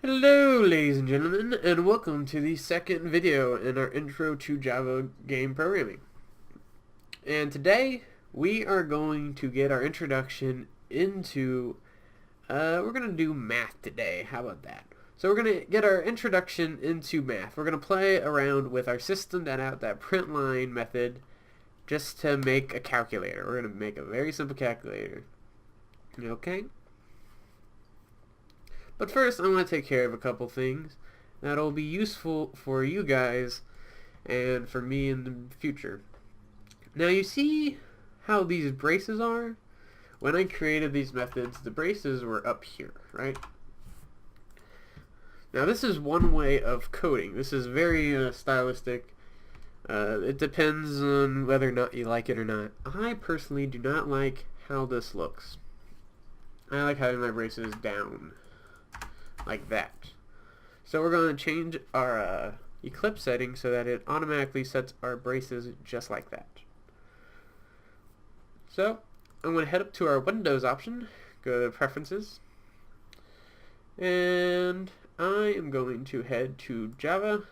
Hello ladies and gentlemen, and welcome to the second video in our Intro to Java Game Programming. And today we are going to get our introduction into, we're going to do math today. How about that? So we're going to get our introduction into math. We're going to play around with our system.out, that print line method, just to make a calculator. We're going to make a very simple calculator. Okay? But first, I want to take care of a couple things that'll be useful for you guys and for me in the future. Now, you see how these braces are? When I created these methods, the braces were up here, right? Now, this is one way of coding. This is very stylistic. It depends on whether or not you like it or not. I personally do not like how this looks. I like having my braces down like that. So we're going to change our Eclipse setting so that it automatically sets our braces just like that. So I'm going to head up to our Windows option, go to Preferences, and I am going to head to Java,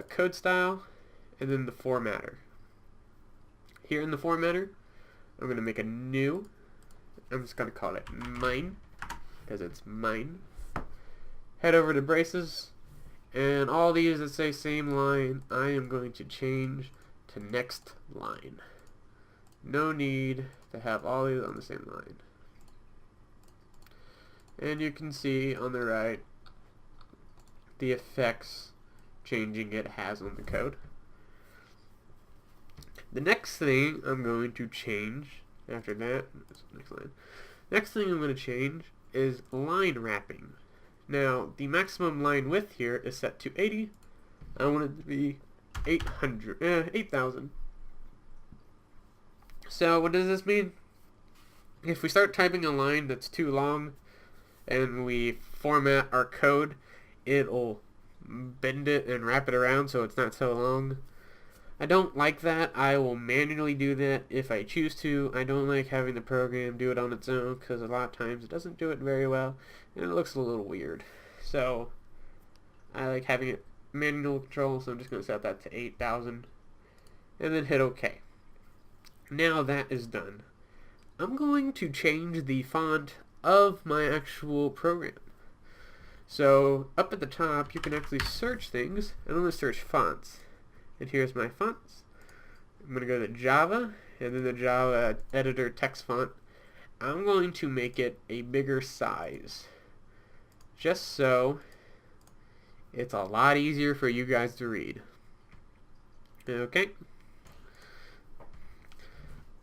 Code Style, and then the Formatter. Here in the Formatter, I'm going to make a new, I'm just going to call it Mine, because it's mine. Head over to braces, and all these that say same line, I am going to change to next line. No need to have all these on the same line. And you can see on the right the effects changing it has on the code. The next thing I'm going to change after that, next line. Next thing I'm going to change is line wrapping. Now, the maximum line width here is set to 80. I want it to be 8,000. So what does this mean? If we start typing a line that's too long and we format our code, it'll bend it and wrap it around so it's not so long. I don't like that. I will manually do that if I choose to. I don't like having the program do it on its own because a lot of times it doesn't do it very well and it looks a little weird. So I like having it manual control, so I'm just going to set that to 8,000 and then hit OK. Now that is done. I'm going to change the font of my actual program. So up at the top you can actually search things, and I'm going to search fonts. And here's my fonts. I'm going to go to Java, and then the Java editor text font. I'm going to make it a bigger size, just so it's a lot easier for you guys to read. Okay.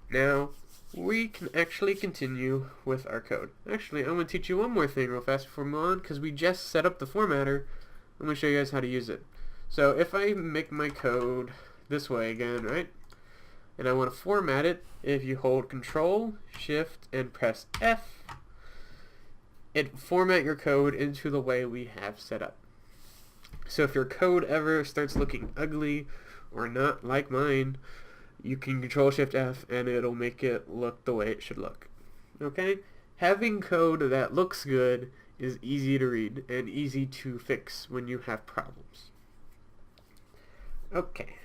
Now, we can actually continue with our code. Actually, I'm going to teach you one more thing real fast before we move on, because we just set up the formatter. I'm going to show you guys how to use it. So if I make my code this way again, right, and I want to format it, if you hold Control, Shift, and press F, it format your code into the way we have set up. So if your code ever starts looking ugly or not like mine, you can Control, Shift, F, and it'll make it look the way it should look. Okay? Having code that looks good is easy to read and easy to fix when you have problems. Okay,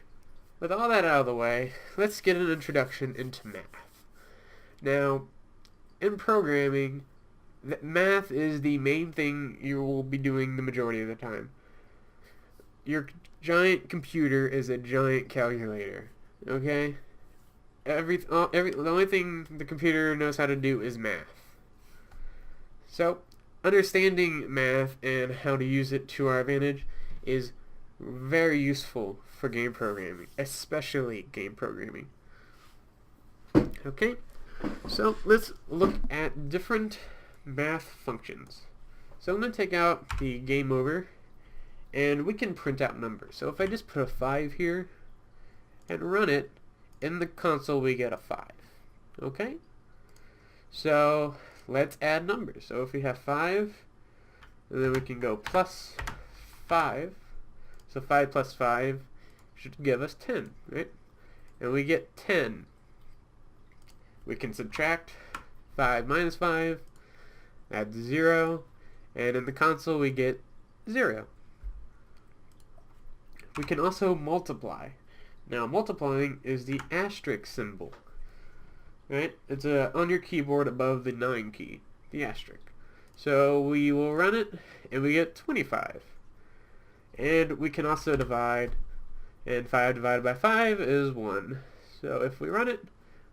with all that out of the way, let's get an introduction into math. Now, in programming, math is the main thing you will be doing the majority of the time. Your giant computer is a giant calculator, okay? The only thing the computer knows how to do is math. So, understanding math and how to use it to our advantage is very useful for game programming, especially game programming. Okay, so let's look at different math functions. So I'm going to take out the game over, and we can print out numbers. So if I just put a 5 here and run it, in the console we get a 5. Okay, so let's add numbers. So if we have 5, and then we can go plus 5. So 5 plus 5 should give us 10, right? And we get 10. We can subtract 5 minus 5, add 0, And in the console we get 0. We can also multiply. Now multiplying is the asterisk symbol. Right? It's on your keyboard above the 9 key, the asterisk. So we will run it and we get 25. And we can also divide, and 5 divided by 5 is 1. So if we run it,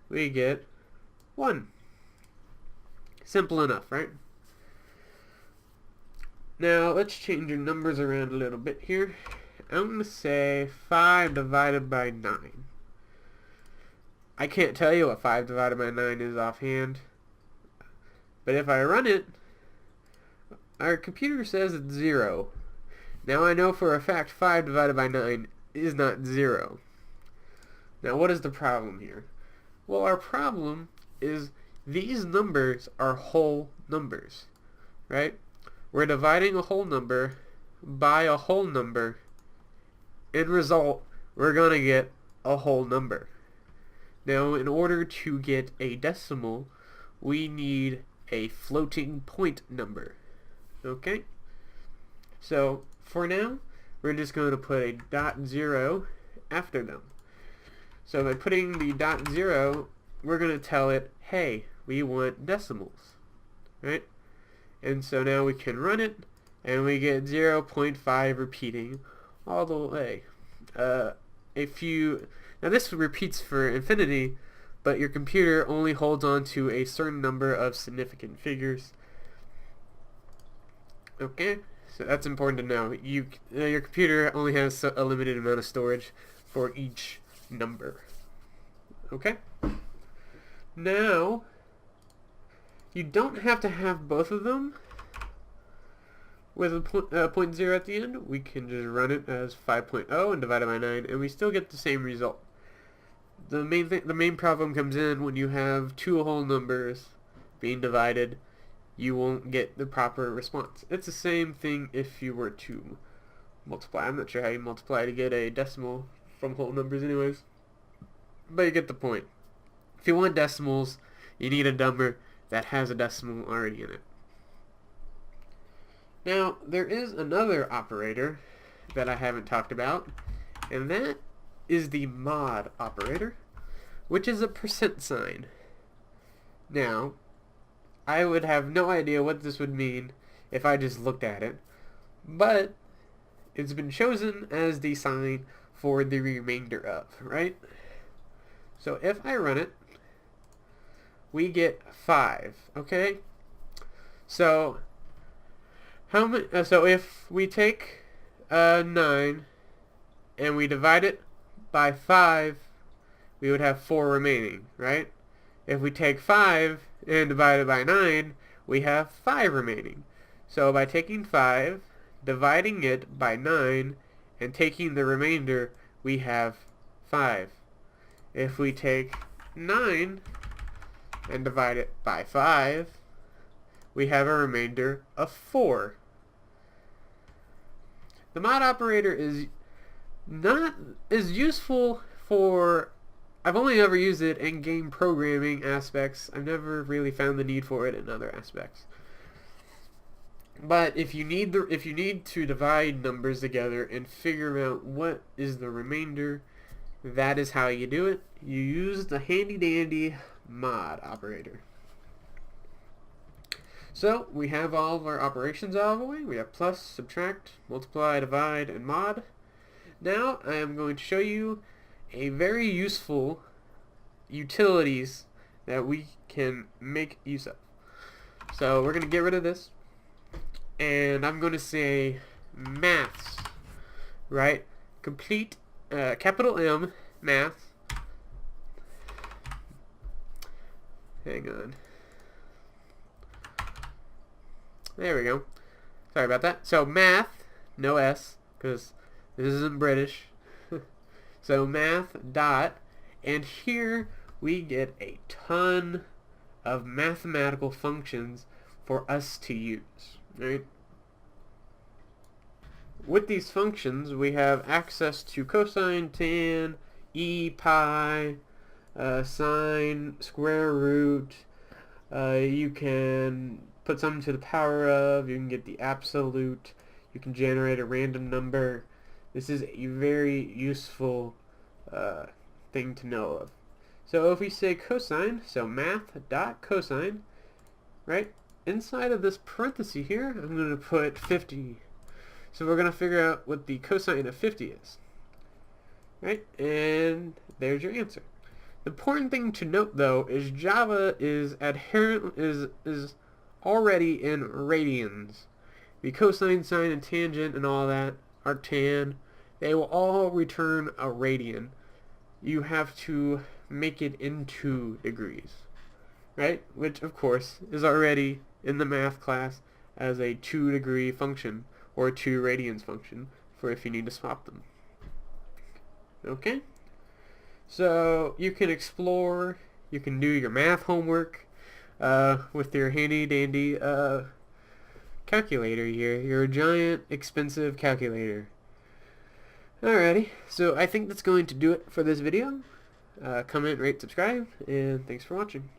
we get 1. Simple enough, right? Now let's change your numbers around a little bit here. I'm going to say 5 divided by 9. I can't tell you what 5 divided by 9 is offhand, but if I run it, our computer says it's 0. Now I know for a fact 5 divided by 9 is not 0. Now what is the problem here? Well, our problem is these numbers are whole numbers, right? We're dividing a whole number by a whole number. In result, we're going to get a whole number. Now, in order to get a decimal, we need a floating point number. Okay? So, for now, we're just going to put a .0 after them. So by putting the .0, we're going to tell it, hey, we want decimals. Right? And so now we can run it, and we get 0.5 repeating all the way. Now this repeats for infinity, but your computer only holds on to a certain number of significant figures. Okay, so that's important to know. Your computer only has a limited amount of storage for each number. Okay? Now, you don't have to have both of them with a point 0 at the end. We can just run it as 5.0 and divide it by 9, and we still get the same result. The main problem comes in when you have two whole numbers being divided. You won't get the proper response. It's the same thing if you were to multiply. I'm not sure how you multiply to get a decimal from whole numbers anyways, but you get the point. If you want decimals, you need a number that has a decimal already in it. Now, there is another operator that I haven't talked about, and that is the mod operator, which is a percent sign. Now, I would have no idea what this would mean if I just looked at it, but it's been chosen as the sign for the remainder of, right? So if I run it, we get 5, okay? So so if we take 9 and we divide it by 5, we would have 4 remaining, right? If we take 5 and divide it by 9, we have 5 remaining. So by taking 5, dividing it by 9, and taking the remainder, we have 5. If we take 9 and divide it by 5, we have a remainder of 4. The mod operator is not as useful for... I've only ever used it in game programming aspects. I've never really found the need for it in other aspects. But if you need to divide numbers together and figure out what is the remainder, that is how you do it. You use the handy dandy mod operator. So we have all of our operations out of the way. We have plus, subtract, multiply, divide, and mod. Now I am going to show you a very useful utilities that we can make use of. So we're going to get rid of this, and I'm going to say maths, right? Complete, capital M, math. Hang on. There we go. Sorry about that. So math, no S, because this isn't British. So math dot, and here we get a ton of mathematical functions for us to use, right? With these functions, we have access to cosine, tan, e, pi, sine, square root. You can put something to the power of, you can get the absolute, you can generate a random number. This is a very useful thing to know of. So if we say cosine, so math.cosine, right? Inside of this parenthesis here, I'm going to put 50. So we're going to figure out what the cosine of 50 is. Right? And there's your answer. The important thing to note though is Java is already in radians. The cosine, sine, and tangent and all that are tan. They will all return a radian. You have to make it into degrees, right? Which of course is already in the math class as a 2-degree function or a 2 radians function for if you need to swap them. Okay? So you can explore, you can do your math homework with your handy dandy calculator here, your giant expensive calculator. Alrighty, so I think that's going to do it for this video. Comment, rate, subscribe, and thanks for watching.